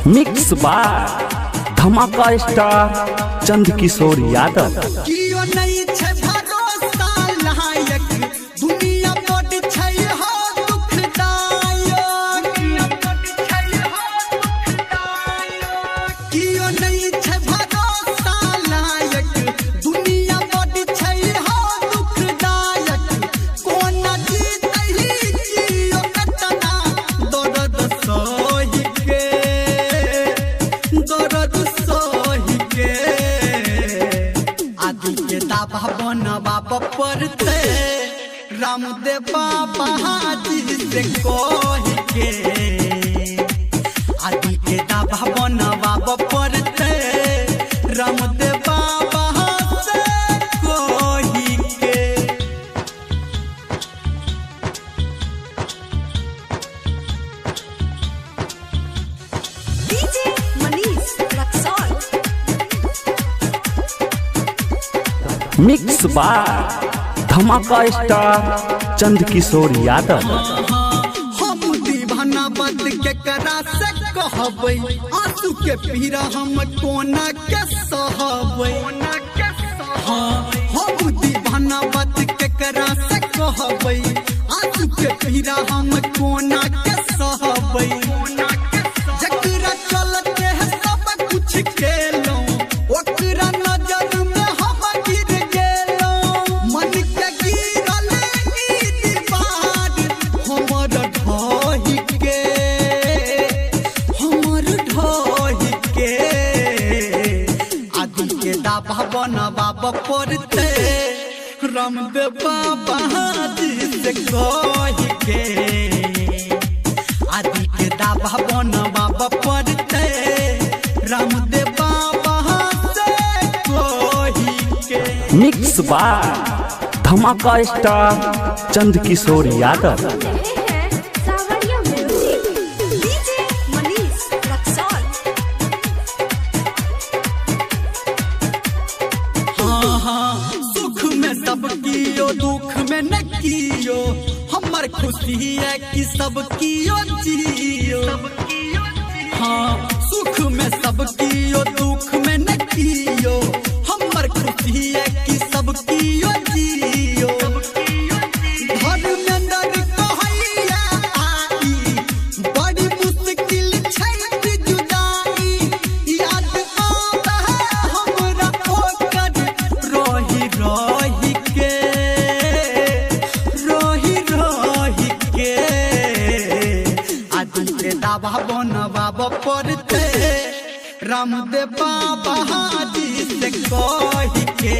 Mix बार धमाका star चंद किशोर यादव। बाबा पड़ते रामदेव बाबा जी से कह के आदि के दाबा बन बाबा पड़ते रामदेव बाबा से कह के। डीजे मनीष रक्सौल। मिक्स बार धमाका स्टार चंद किशोर यादव। हम दीवाना बात के करा से कहबै आंसू के पीरा हम कोना के सहबै। हम दीवाना बात के करा से कहबै आंसू के पीरा हम कोना के सहबै। जकरा चलते है सब कुछ केलो ओकरा नजर में हम गिर गेलो। मन के गिरल ई दीवार हमर ढहि के आदि के दाबा बन बाबा पड़ते रामदेव बाबा जी से कह के आदि के दाबा बन बाबा पड़ते रामदेव बाबा से कह के। मिक्स बार धमाका स्टार चंद किशोर यादव। सावरिया म्यूजिक। डीजे मनीष रक्सौल। सुख में सब कियो दुख में न कियो हमर खुशी है कि सब कियो जियो। हाँ सुख में सब कियो दुख में न कियो हमर खुशी है कि सब कियो जियो। धर्मेंद्र कहैया आई बड़ी मुश्किल छै जुदाई याद आवे हमरा ओकर रही के आदि के दाबा बन बाबा पड़ते रामदेव बाबा जी से कह के